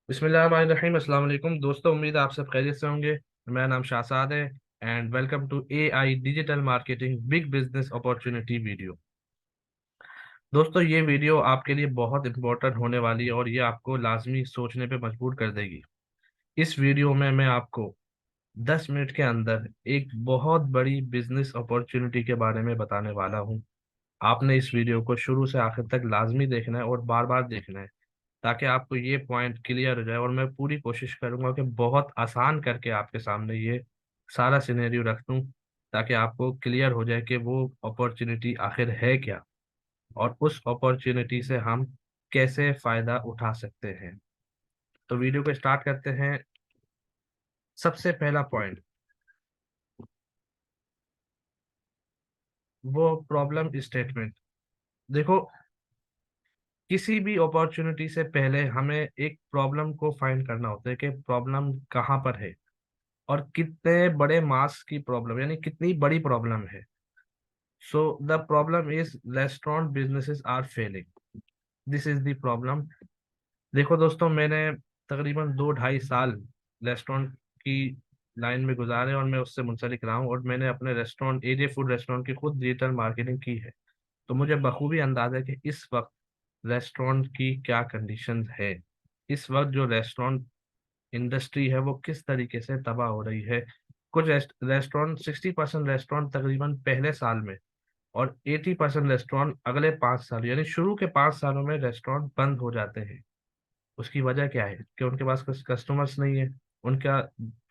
बिस्मिल्लाहिर्रहमानिर्रहीम। अस्सलाम वालेकुम दोस्तों, उम्मीद है आप सब खैरियत से होंगे। मेरा नाम शाहसाद है and welcome to AI digital marketing big business opportunity video. दोस्तों, ये वीडियो आपके लिए बहुत इंपॉर्टेंट होने वाली है और ये आपको लाजमी सोचने पे मजबूर कर देगी। इस वीडियो में मैं आपको 10 मिनट के अंदर एक बहुत बड़ी बिजनेस अपॉर्चुनिटी के बारे में बताने वाला हूँ। आपने इस वीडियो को शुरू से आखिर तक लाजमी देखना है और बार बार देखना है, ताकि आपको ये पॉइंट क्लियर हो जाए। और मैं पूरी कोशिश करूंगा कि बहुत आसान करके आपके सामने ये सारा सिनेरियो रख दूं, ताकि आपको क्लियर हो जाए कि वो अपॉर्चुनिटी आखिर है क्या और उस अपॉर्चुनिटी से हम कैसे फायदा उठा सकते हैं। तो वीडियो को स्टार्ट करते हैं। सबसे पहला पॉइंट, वो प्रॉब्लम स्टेटमेंट। देखो, किसी भी अपॉर्चुनिटी से पहले हमें एक प्रॉब्लम को फाइंड करना होता है कि प्रॉब्लम कहाँ पर है और कितने बड़े मास की प्रॉब्लम, यानी कितनी बड़ी प्रॉब्लम है। So the problem is restaurant businesses are failing, this is the problem. देखो दोस्तों, मैंने तकरीबन 2-2.5 साल रेस्टोरेंट की लाइन में गुजारे और मैं उससे मुंसलिक रहा हूँ, और मैंने अपने रेस्टोरेंट एजे फूड रेस्टोरेंट की खुद डिजिटल मार्केटिंग की है। तो मुझे बखूबी अंदाजा है कि इस वक्त रेस्टोरेंट की क्या कंडीशन है। इस वक्त जो रेस्टोरेंट इंडस्ट्री है वो किस तरीके से तबाह हो रही है। कुछ रेस्टोरेंट 60% रेस्टोरेंट तकरीबन पहले साल में और 80% रेस्टोरेंट अगले 5 साल, यानी शुरू के 5 सालों में रेस्टोरेंट बंद हो जाते हैं। उसकी वजह क्या है कि उनके पास कुछ कस्टमर्स नहीं है। उनका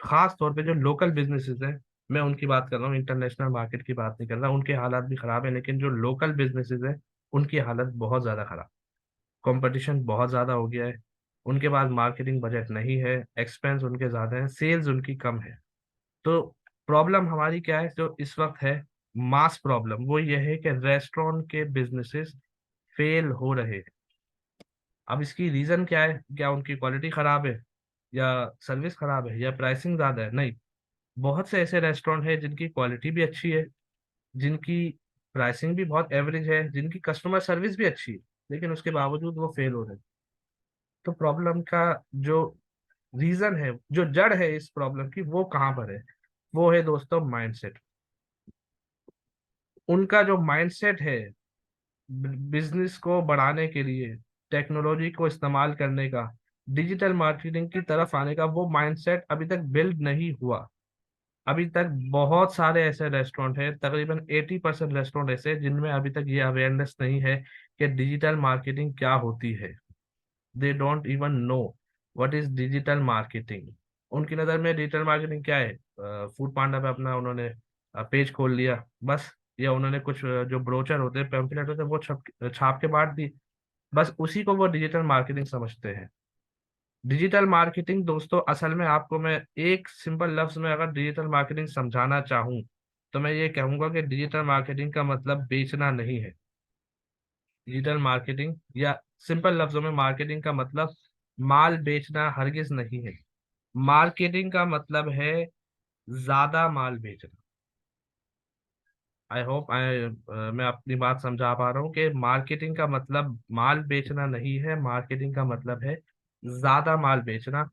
खास तौर पे जो लोकल बिजनेसेस हैं, मैं उनकी बात कर रहा हूँ, इंटरनेशनल मार्केट की बात नहीं कर रहा। उनके हालात भी खराब है, लेकिन जो लोकल बिजनेसेस हैं उनकी हालत बहुत ज्यादा खराब। कंपटीशन बहुत ज्यादा हो गया है, उनके पास मार्केटिंग बजट नहीं है, एक्सपेंस उनके ज्यादा है, सेल्स उनकी कम है। तो प्रॉब्लम हमारी क्या है जो इस वक्त है, मास प्रॉब्लम, वो ये है कि रेस्टोरेंट के बिजनेसेस फेल हो रहे हैं। अब इसकी रीजन क्या है? क्या उनकी क्वालिटी खराब है, या सर्विस खराब है, या प्राइसिंग ज्यादा है? नहीं, बहुत से ऐसे रेस्टोरेंट है जिनकी क्वालिटी भी अच्छी है, जिनकी प्राइसिंग भी बहुत एवरेज है, जिनकी कस्टमर सर्विस भी अच्छी है, लेकिन उसके बावजूद वो फेल हो रहे हैं। तो प्रॉब्लम का जो रीजन है, जो जड़ है इस प्रॉब्लम की, वो कहाँ पर है? वो है दोस्तों माइंडसेट। उनका जो माइंडसेट है बिजनेस को बढ़ाने के लिए, टेक्नोलॉजी को इस्तेमाल करने का, डिजिटल मार्केटिंग की तरफ आने का, वो माइंडसेट अभी तक बिल्ड नहीं हुआ। अभी तक बहुत सारे ऐसे रेस्टोरेंट हैं, तकरीबन 80% रेस्टोरेंट ऐसे हैं जिनमें अभी तक ये अवेयरनेस नहीं है कि डिजिटल मार्केटिंग क्या होती है। They don't even know what is digital marketing. उनकी नज़र में डिजिटल मार्केटिंग क्या है? फूड पांडा पे अपना उन्होंने पेज खोल लिया बस, या उन्होंने कुछ जो ब्रोचर होते हैं, पैम्फलेट होते हैं, वो छाप के बांट दी, बस उसी को वो डिजिटल मार्केटिंग समझते हैं। डिजिटल मार्केटिंग दोस्तों, असल में आपको मैं एक सिंपल लफ्ज में अगर डिजिटल मार्केटिंग समझाना चाहूँ, तो मैं ये कहूंगा कि डिजिटल मार्केटिंग का मतलब बेचना नहीं है। डिजिटल मार्केटिंग, या सिंपल लफ्जों में मार्केटिंग का मतलब माल बेचना हरगिज नहीं है। मार्केटिंग का मतलब है ज्यादा माल बेचना। आई होप मैं अपनी बात समझा पा रहा हूँ कि मार्केटिंग का मतलब माल बेचना नहीं है, मार्केटिंग का मतलब है ज्यादा माल बेचना।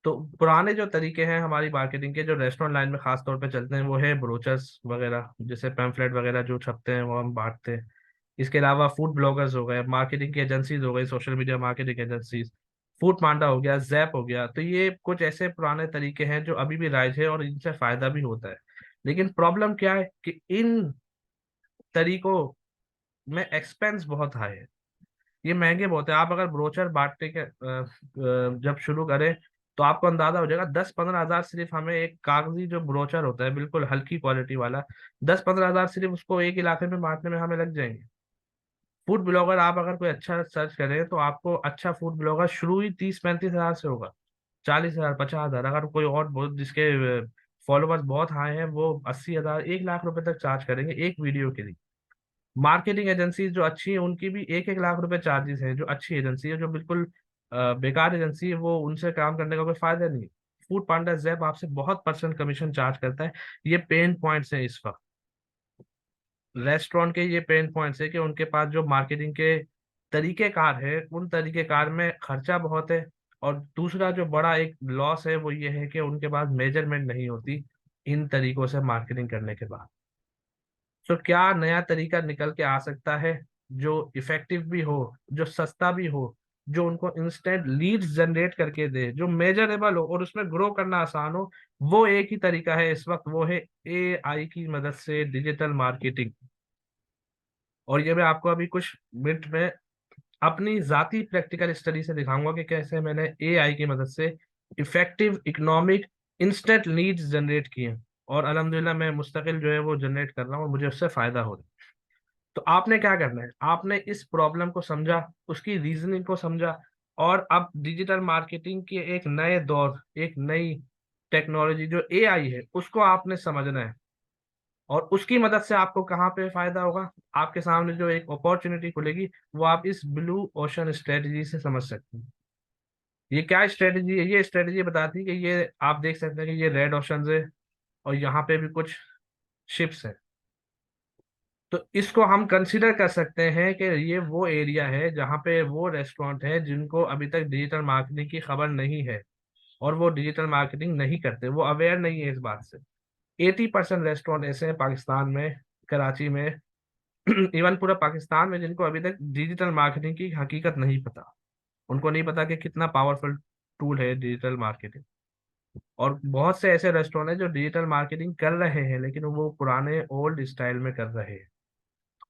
तो पुराने जो तरीके हैं हमारी मार्केटिंग के, जो रेस्टोरेंट लाइन में खास तौर पे चलते हैं, वो है ब्रोचर्स वगैरह, जैसे पैम्फलेट वगैरह जो छपते हैं वो हम बांटते हैं। इसके अलावा फूड ब्लॉगर्स हो गए, मार्केटिंग की एजेंसीज हो गई, social media marketing agencies, Foodpanda हो गया, जैप हो गया। तो ये कुछ ऐसे पुराने तरीके हैं जो अभी भी राइज है और इनसे फायदा भी होता है। लेकिन प्रॉब्लम क्या है कि इन तरीकों में एक्सपेंस बहुत हाई है, ये महंगे बहुत है। आप अगर ब्रोचर बांटने के जब शुरू करें, तो आपको अंदाजा हो जाएगा 10-15 हजार सिर्फ हमें एक कागजी जो ब्रोचर होता है, बिल्कुल हल्की क्वालिटी वाला, 10-15 हजार सिर्फ उसको एक इलाके में बांटने में हमें लग जाएंगे। फूड ब्लॉगर, आप अगर कोई अच्छा सर्च करें तो आपको अच्छा फूड ब्लॉगर शुरू ही 30-35 हजार से होगा। 40 हजार, 50 हजार। अगर कोई और बहुत जिसके फॉलोअर्स बहुत हाई हैं, वो 80 हजार, 1 लाख रुपए तक चार्ज करेंगे एक वीडियो के लिए। मार्केटिंग एजेंसी जो अच्छी है उनकी भी 1-1 लाख रुपए चार्जेस है। जो अच्छी एजेंसी है, जो बिल्कुल बेकार एजेंसी है, वो उनसे काम करने का कोई फायदा नहीं है। फूड पांडा, जैप आपसे बहुत परसेंट कमीशन चार्ज करता है। ये पेन पॉइंट्स हैं इस वक्त रेस्टोरेंट के। ये पेन पॉइंट्स है कि उनके पास जो मार्केटिंग के तरीकेकार है, उन तरीकेकार में खर्चा बहुत है, और दूसरा जो बड़ा एक लॉस है वो ये है कि उनके पास मेजरमेंट नहीं होती इन तरीकों से मार्केटिंग करने के बाद। तो क्या नया तरीका निकल के आ सकता है जो इफेक्टिव भी हो, जो सस्ता भी हो, जो उनको इंस्टेंट लीड्स जनरेट करके दे, जो मेजरेबल हो और उसमें ग्रो करना आसान हो? वो एक ही तरीका है इस वक्त, वो है एआई की मदद से डिजिटल मार्केटिंग। और ये मैं आपको अभी कुछ मिनट में अपनी जाती प्रैक्टिकल स्टडी से दिखाऊंगा कि कैसे मैंने एआई की मदद से effective economic instant leads generate किए हैं। और अल्हम्दुलिल्लाह मैं मुस्तकिल जो है वो जनरेट कर रहा हूँ और मुझे उससे फायदा हो रहा है। तो आपने क्या करना है, आपने इस प्रॉब्लम को समझा, उसकी रीजनिंग को समझा, और अब डिजिटल मार्केटिंग के एक नए दौर, एक नई टेक्नोलॉजी जो एआई है उसको आपने समझना है। और उसकी मदद से आपको कहाँ पे फायदा होगा, आपके सामने जो एक अपॉर्चुनिटी खुलेगी, वो आप इस ब्लू ओशन स्ट्रेटजी से समझ सकते हैं। ये क्या स्ट्रेटजी है? ये स्ट्रेटजी बताती है कि ये आप देख सकते हैं कि ये रेड ओशन है और यहाँ पे भी कुछ शिप्स है। तो इसको हम कंसिडर कर सकते हैं कि ये वो एरिया है जहाँ पे वो रेस्टोरेंट है जिनको अभी तक डिजिटल मार्केटिंग की खबर नहीं है और वो डिजिटल मार्केटिंग नहीं करते, वो अवेयर नहीं है इस बात से। 80% रेस्टोरेंट ऐसे हैं पाकिस्तान में, कराची में, इवन पूरा पाकिस्तान में, जिनको अभी तक डिजिटल मार्केटिंग की हकीकत नहीं पता। उनको नहीं पता कि कितना पावरफुल टूल है डिजिटल मार्केटिंग। और बहुत से ऐसे रेस्टोरेंट हैं जो डिजिटल मार्केटिंग कर रहे हैं लेकिन वो पुराने ओल्ड स्टाइल में कर रहे हैं।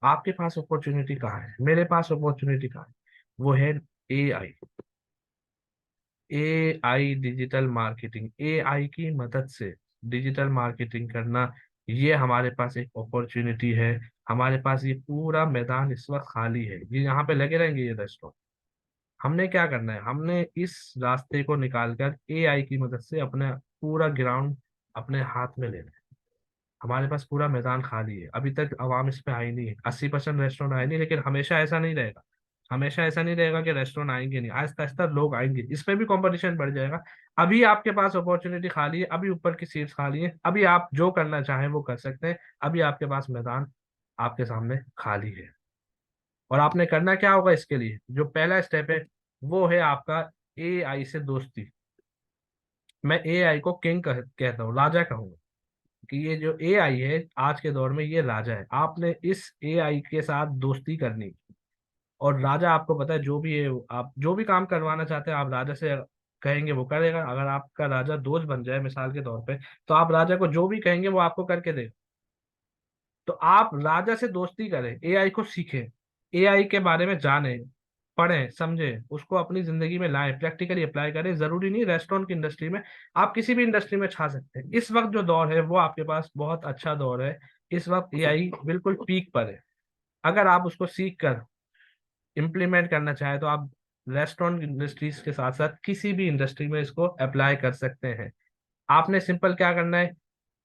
आपके पास अपॉर्चुनिटी कहाँ है, मेरे पास अपॉर्चुनिटी कहाँ है? वो है AI. AI digital marketing, AI की मदद से डिजिटल मार्केटिंग करना, ये हमारे पास एक अपॉर्चुनिटी है। हमारे पास ये पूरा मैदान इस वक्त खाली है, ये यहाँ पे लगे रहेंगे ये रेस्टोरेंट। हमने क्या करना है, हमने इस रास्ते को निकालकर एआई की मदद से अपना पूरा ग्राउंड अपने हाथ में लेना है। हमारे पास पूरा मैदान खाली है, अभी तक आवाम इस पे आई नहीं है, 80% रेस्टोरेंट आए नहीं, लेकिन हमेशा ऐसा नहीं रहेगा। हमेशा ऐसा नहीं रहेगा कि रेस्टोरेंट आएंगे नहीं, आहिस्ता आहिस्ता लोग आएंगे, इसमें भी कंपटीशन बढ़ जाएगा। अभी आपके पास अपॉर्चुनिटी खाली है, अभी ऊपर की सीट्स खाली है, अभी आप जो करना चाहें वो कर सकते हैं। अभी आपके पास मैदान आपके सामने खाली है। और आपने करना क्या होगा इसके लिए, जो पहला स्टेप है वो है आपका एआई से दोस्ती। मैं एआई को किंग कहता हूँ, राजा कहूंगा कि ये जो एआई है आज के दौर में ये राजा है। आपने इस एआई के साथ दोस्ती करनी। और राजा आपको पता है जो भी है, आप जो भी काम करवाना चाहते हैं आप राजा से कहेंगे वो करेगा। अगर आपका राजा दोस्त बन जाए मिसाल के तौर पे, तो आप राजा को जो भी कहेंगे वो आपको करके देगा। तो आप राजा से दोस्ती करें, एआई को सीखें, एआई के बारे में जानें, पढ़ें, समझें, उसको अपनी जिंदगी में लाएं, प्रैक्टिकली अप्लाई करें। जरूरी नहीं रेस्टोरेंट की इंडस्ट्री में, आप किसी भी इंडस्ट्री में छा सकते हैं। इस वक्त जो दौर है वो आपके पास बहुत अच्छा दौर है। इस वक्त एआई बिल्कुल पीक पर है। अगर आप उसको सीख कर इम्प्लीमेंट करना चाहें तो आप रेस्टोरेंट इंडस्ट्रीज के साथ साथ किसी भी इंडस्ट्री में इसको अप्लाई कर सकते हैं। आपने सिंपल क्या करना है,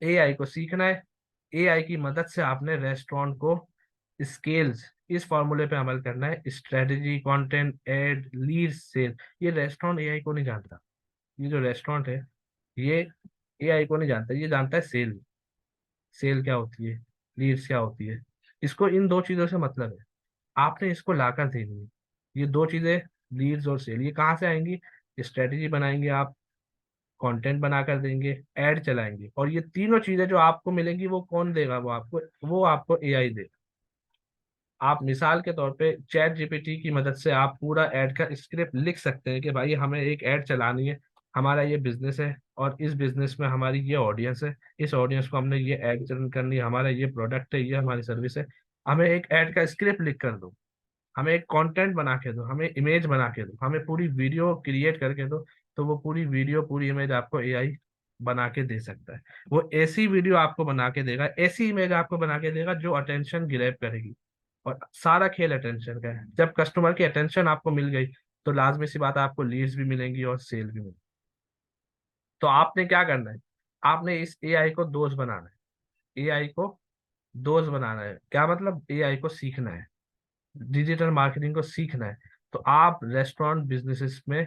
एआई को सीखना है। एआई की मदद से आपने रेस्टोरेंट को स्केल्स, इस फॉर्मूले पे अमल करना है। Strategy, content, ad, lead, sale. ये रेस्टोरेंट एआई को नहीं जानता। ये जो रेस्टोरेंट है ये एआई को नहीं जानता, ये जानता है सेल। सेल क्या होती है, लीड्स क्या होती है, इसको इन दो चीजों से मतलब है। आपने इसको लाकर देनी है। ये दो चीजें, लीड्स और सेल, ये कहाँ से आएंगी? स्ट्रेटजी बनाएंगे आप, कंटेंट बनाकर देंगे, एड चलाएंगे, और ये तीनों चीजें जो आपको मिलेंगी वो कौन देगा? वो आपको एआई देगा। आप मिसाल के तौर पे चैट जीपीटी की मदद से आप पूरा ऐड का स्क्रिप्ट लिख सकते हैं कि भाई हमें एक ऐड चलानी है, हमारा ये बिजनेस है और इस बिजनेस में हमारी ये ऑडियंस है, इस ऑडियंस को हमने ये ऐड रन करनी है, हमारा ये प्रोडक्ट है, ये हमारी सर्विस है। हमें एक ऐड का स्क्रिप्ट लिख कर दो, हमें एक कंटेंट बना के दो, हमें इमेज बना के दो, हमें पूरी वीडियो क्रिएट करके दो। तो वो पूरी वीडियो, पूरी इमेज आपको एआई बना के दे सकता है। वो ऐसी वीडियो आपको बना के देगा, ऐसी इमेज आपको बना के देगा जो अटेंशन ग्रैब करेगी। और सारा खेल अटेंशन का है। जब कस्टमर की अटेंशन आपको मिल गई तो लाजमी सी बात है आपको लीड्स भी मिलेंगी और सेल भी मिलेगी। तो आपने क्या करना है, आपने इस एआई को दोस्त बनाना है। एआई को दोस्त बनाना है क्या मतलब? एआई को सीखना है, डिजिटल मार्केटिंग को सीखना है। तो आप रेस्टोरेंट बिजनेसेस में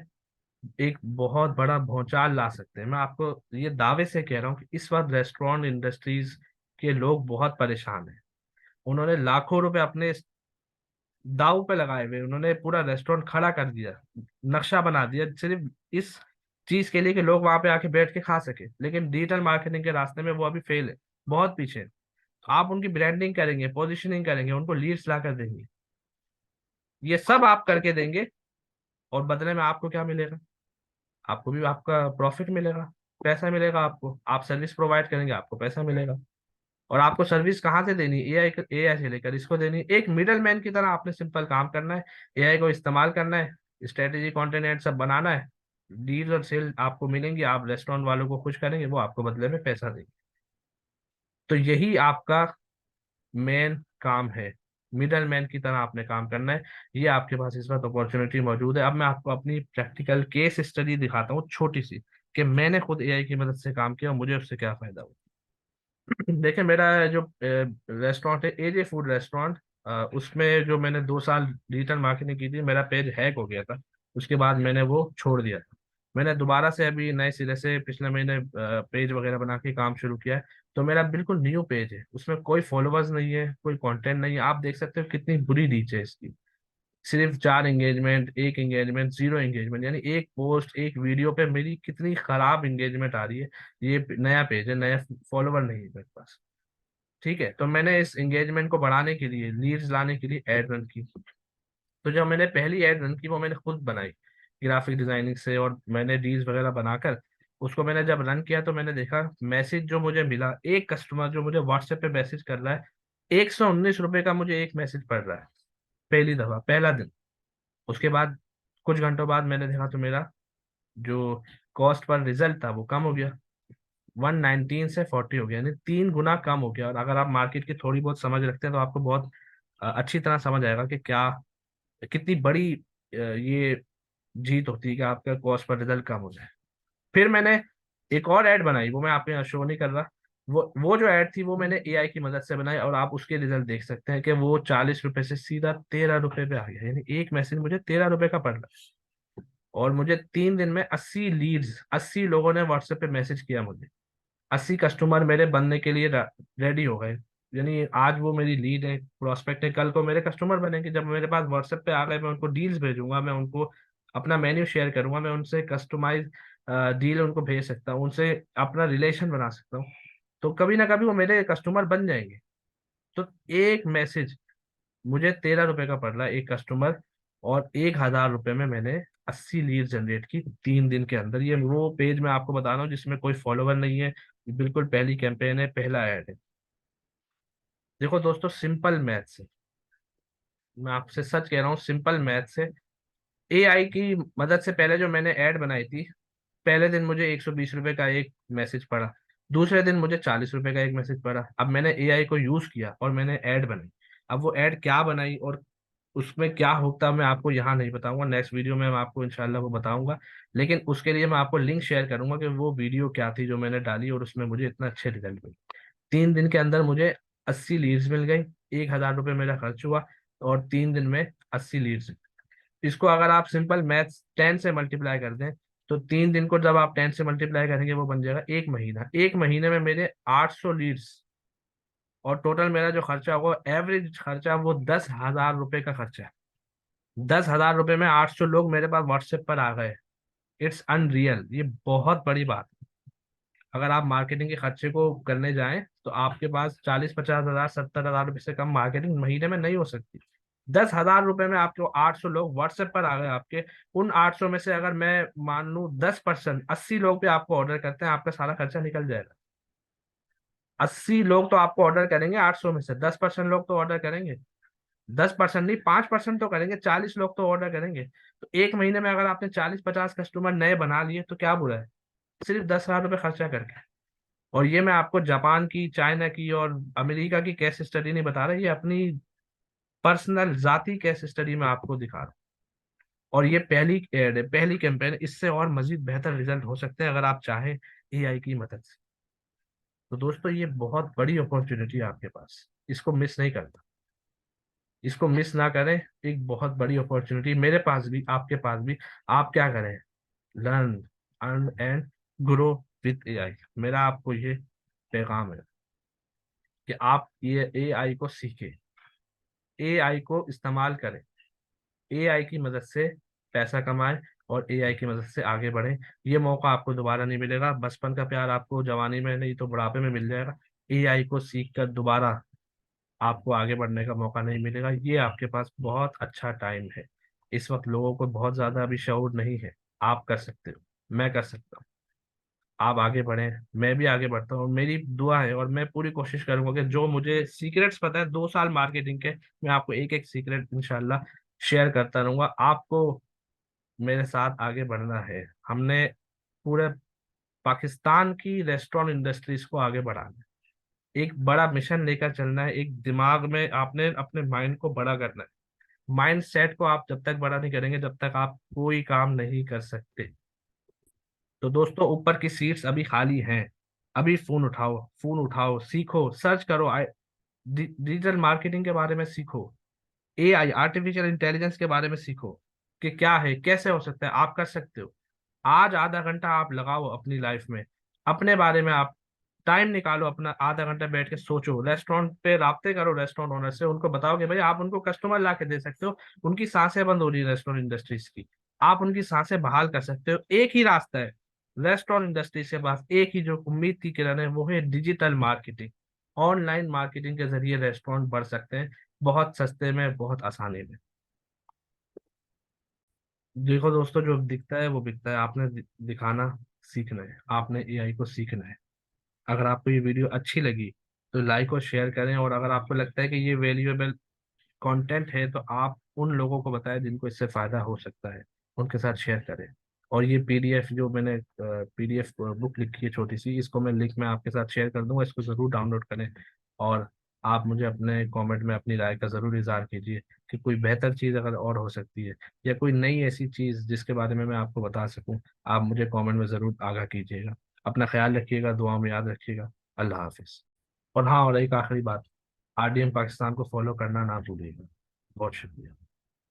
एक बहुत बड़ा भौचाल ला सकते हैं। मैं आपको ये दावे से कह रहा हूँ कि इस वक्त रेस्टोरेंट इंडस्ट्रीज के लोग बहुत परेशान हैं। उन्होंने लाखों रुपए अपने दाव पे लगाए हुए, उन्होंने पूरा रेस्टोरेंट खड़ा कर दिया, नक्शा बना दिया सिर्फ इस चीज के लिए कि लोग वहां पे आके बैठ के खा सके। लेकिन डिजिटल मार्केटिंग के रास्ते में वो अभी फेल है, बहुत पीछे है। आप उनकी ब्रांडिंग करेंगे, पोजिशनिंग करेंगे, उनको लीड्स ला कर देंगे, ये सब आप करके देंगे, और बदले में आपको क्या मिलेगा? आपको भी आपका प्रॉफिट मिलेगा, पैसा मिलेगा आपको। आप सर्विस प्रोवाइड करेंगे, आपको पैसा मिलेगा। और आपको सर्विस कहाँ से देनी? एआई से लेकर इसको देनी, एक मिडल मैन की तरह आपने सिंपल काम करना है, एआई को इस्तेमाल करना है, स्ट्रेटेजी कंटेंट सब बनाना है, डील और सेल आपको मिलेंगी, आप रेस्टोरेंट वालों को खुश करेंगे, वो आपको बदले में पैसा देंगे। तो यही आपका मेन काम है, मिडल मैन की तरह आपने काम करना है। ये आपके पास इस वक्त अपॉर्चुनिटी मौजूद है। अब मैं आपको अपनी प्रैक्टिकल केस स्टडी दिखाता हूँ, छोटी सी, कि मैंने खुद एआई की मदद से काम किया और मुझे उससे क्या फायदा हुआ। देखिए, मेरा जो रेस्टोरेंट है, एजे फूड रेस्टोरेंट, उसमें जो मैंने 2 साल डिजिटल मार्केटिंग की थी, मेरा पेज हैक हो गया था। उसके बाद मैंने वो छोड़ दिया था। मैंने दोबारा से अभी नए सिरे से पिछले महीने पेज वगैरह बना के काम शुरू किया है। तो मेरा बिल्कुल न्यू पेज है, उसमें कोई फॉलोअर्स नहीं है, कोई कंटेंट नहीं है। आप देख सकते हो कितनी बुरी रीच है इसकी, सिर्फ 4 एंगेजमेंट, एक एंगेजमेंट, 0 एंगेजमेंट, यानी एक पोस्ट एक वीडियो पे मेरी कितनी खराब एंगेजमेंट आ रही है। ये नया पेज है, नया फॉलोवर नहीं है मेरे पास। ठीक है, तो मैंने इस एंगेजमेंट को बढ़ाने के लिए, लीड्स लाने के लिए एड रन की। तो जब मैंने पहली एड रन की, वो मैंने खुद बनाई ग्राफिक डिजाइनिंग से, और मैंने रील्स वगैरह बनाकर उसको मैंने जब रन किया, तो मैंने देखा मैसेज जो मुझे मिला, एक कस्टमर जो मुझे व्हाट्सएप पे मैसेज कर रहा है, ₹119 का मुझे एक मैसेज पड़ रहा है, पहली दफा, पहला दिन। उसके बाद कुछ घंटों बाद मैंने देखा तो मेरा जो कॉस्ट पर रिजल्ट था वो कम हो गया, 119 से 40 हो गया, यानी 3 गुना कम हो गया। और अगर आप मार्केट की थोड़ी बहुत समझ रखते हैं तो आपको बहुत अच्छी तरह समझ आएगा कि क्या, कितनी बड़ी ये जीत होती है कि आपका कॉस्ट पर रिजल्ट कम हो जाए। फिर मैंने एक और ऐड बनाई, वो मैं आप यहाँ शो नहीं कर रहा। वो जो ऐड थी वो मैंने एआई की मदद से बनाई, और आप उसके रिजल्ट देख सकते हैं कि वो ₹40 से सीधा ₹13 पे आ गया, यानी एक मैसेज मुझे ₹13 का पड़ रहा है। और मुझे 3 दिन में 80 लीड्स, 80 लोगों ने व्हाट्सएप पे मैसेज किया मुझे, 80 कस्टमर मेरे बनने के लिए रेडी हो गए। यानी आज वो मेरी लीड है, प्रोस्पेक्ट है, कल को मेरे कस्टमर बनेंगे। जब मेरे पास व्हाट्सएप पे आ गए, मैं उनको डील्स भेजूंगा, मैं उनको अपना मेन्यू शेयर करूंगा, मैं उनसे कस्टमाइज डील उनको भेज सकता हूँ, उनसे अपना रिलेशन बना सकता हूँ। तो कभी ना कभी वो मेरे कस्टमर बन जाएंगे। तो एक मैसेज मुझे ₹13 का पड़ रहा है, एक कस्टमर, और ₹1,000 में मैंने 80 लीड जनरेट की 3 दिन के अंदर। ये वो पेज मैं आपको बता रहा हूँ जिसमें कोई फॉलोवर नहीं है, बिल्कुल पहली कैंपेन है, पहला ऐड है। देखो दोस्तों, सिंपल मैथ्स है, मैं आपसे सच कह रहा हूँ, सिंपल मैथ्स है। एआई की मदद से पहले जो मैंने ऐड बनाई थी, पहले दिन मुझे ₹120 का एक मैसेज पड़ा, दूसरे दिन मुझे ₹40 का एक मैसेज पड़ा। अब मैंने एआई को यूज किया और मैंने ऐड बनाई। अब वो ऐड क्या बनाई और उसमें क्या होता, मैं आपको यहाँ नहीं बताऊंगा, नेक्स्ट वीडियो में मैं आपको इंशाल्लाह वो बताऊंगा। लेकिन उसके लिए मैं आपको लिंक शेयर करूंगा कि वो वीडियो क्या थी जो मैंने डाली और उसमें मुझे इतना अच्छे रिजल्ट मिले। 3 दिन के अंदर मुझे 80 लीड्स मिल गई, ₹1,000 मेरा खर्च हुआ, और 3 दिन में 80 लीड्स। इसको अगर आप सिंपल मैथ्स 10 से मल्टीप्लाई कर दें, तो 3 दिन को जब आप 10 से मल्टीप्लाई करेंगे वो बन जाएगा 1 महीना। 1 महीने में मेरे 800 लीड्स, और टोटल मेरा जो खर्चा होगा, एवरेज खर्चा, वो ₹10,000 का खर्चा है। ₹10,000 में 800 लोग मेरे पास व्हाट्सएप पर आ गए। इट्स अनरियल, ये बहुत बड़ी बात है। अगर आप मार्केटिंग के खर्चे को करने जाएं तो आपके पास 40-50 हजार, ₹70,000 से कम मार्केटिंग महीने में नहीं हो सकती। ₹10,000 में आपको 800 लोग व्हाट्सएप पर आ गए आपके। उन 800 में से अगर मैं मान लूं 10%, 80 लोग भी आपको ऑर्डर करते हैं, आपका सारा खर्चा निकल जाएगा। 80 लोग तो आपको ऑर्डर करेंगे, 800 में से 10% लोग तो ऑर्डर करेंगे, 10% नहीं, 5% तो करेंगे, 40 लोग तो ऑर्डर करेंगे। तो एक महीने में अगर आपने 40-50 कस्टमर नए बना लिए तो क्या बुरा है, सिर्फ ₹10,000 खर्चा करके। और ये मैं आपको जापान की, चाइना की और अमेरिका की केस स्टडी नहीं बता रहा, ये अपनी पर्सनल जाती केस स्टडी में आपको दिखा रहा हूं। और ये पहली एड है, पहली कैंपेन, इससे और मजीद बेहतर रिजल्ट हो सकते हैं अगर आप चाहें एआई की मदद से। तो दोस्तों, ये बहुत बड़ी अपॉर्चुनिटी है आपके पास, इसको मिस नहीं करना, इसको मिस ना करें। एक बहुत बड़ी अपॉर्चुनिटी मेरे पास भी, आपके पास भी। आप क्या करें? Learn, earn and grow with AI. मेरा आपको ये पैगाम है कि आप ये एआई को सीखें, एआई को इस्तेमाल करें, एआई की मदद से पैसा कमाएं और एआई की मदद से आगे बढ़ें। ये मौका आपको दोबारा नहीं मिलेगा। बचपन का प्यार आपको जवानी में नहीं तो बुढ़ापे में मिल जाएगा। एआई को सीख कर दोबारा आपको आगे बढ़ने का मौका नहीं मिलेगा। ये आपके पास बहुत अच्छा टाइम है। इस वक्त लोगों को बहुत ज्यादा अभी शऊर नहीं है। आप कर सकते हो, मैं कर सकता हूँ। आप आगे बढ़ें, मैं भी आगे बढ़ता हूँ। मेरी दुआ है और मैं पूरी कोशिश करूंगा कि जो मुझे सीक्रेट्स पता है 2 साल मार्केटिंग के, मैं आपको एक एक सीक्रेट इंशाल्लाह शेयर करता रहूंगा। आपको मेरे साथ आगे बढ़ना है। हमने पूरे पाकिस्तान की रेस्टोरेंट इंडस्ट्रीज को आगे बढ़ाना है। एक बड़ा मिशन लेकर चलना है। एक दिमाग में आपने अपने माइंड को बड़ा करना है। माइंड सेट को आप जब तक बड़ा नहीं करेंगे, जब तक आप कोई काम नहीं कर सकते। तो दोस्तों, ऊपर की सीट्स अभी खाली हैं। अभी फोन उठाओ, फोन उठाओ, सीखो, सर्च करो, डिजिटल मार्केटिंग के बारे में सीखो, एआई आर्टिफिशियल इंटेलिजेंस के बारे में सीखो कि क्या है, कैसे हो सकता है। आप कर सकते हो। आज आधा घंटा आप लगाओ अपनी लाइफ में, अपने बारे में आप टाइम निकालो। अपना आधा घंटा बैठ के सोचो, रेस्टोरेंट पे राब्ते करो रेस्टोरेंट ओनर से, उनको बताओ कि भाई आप उनको कस्टमर ला के दे सकते हो। उनकी सांसें बंद हो रही है रेस्टोरेंट इंडस्ट्रीज की, आप उनकी सांसें बहाल कर सकते हो। एक ही रास्ता है रेस्टोरेंट इंडस्ट्री के पास, एक ही जो उम्मीद की किरण है, वो है डिजिटल मार्केटिंग। ऑनलाइन मार्केटिंग के जरिए रेस्टोरेंट बढ़ सकते हैं, बहुत सस्ते में, बहुत आसानी में। देखो दोस्तों, जो दिखता है वो बिकता है। आपने दिखाना सीखना है, आपने एआई को सीखना है। अगर आपको ये वीडियो अच्छी लगी तो लाइक और शेयर करें, और अगर आपको लगता है कि ये वैल्यूएबल कंटेंट है तो आप उन लोगों को बताएं जिनको इससे फायदा हो सकता है, उनके साथ शेयर करें। और ये पीडीएफ जो मैंने पीडीएफ बुक लिखी है छोटी सी, इसको मैं लिंक में आपके साथ शेयर कर दूंगा। इसको ज़रूर डाउनलोड करें। और आप मुझे अपने कमेंट में अपनी राय का ज़रूर इजहार कीजिए कि कोई बेहतर चीज़ अगर और हो सकती है, या कोई नई ऐसी चीज़ जिसके बारे में मैं आपको बता सकूं, आप मुझे कमेंट में ज़रूर आगाह कीजिएगा। अपना ख्याल रखिएगा, दुआ में याद रखिएगा। अल्लाह हाफिज़। और हाँ, और एक आखिरी बात, आरडीएम पाकिस्तान को फॉलो करना ना भूलिएगा। बहुत शुक्रिया।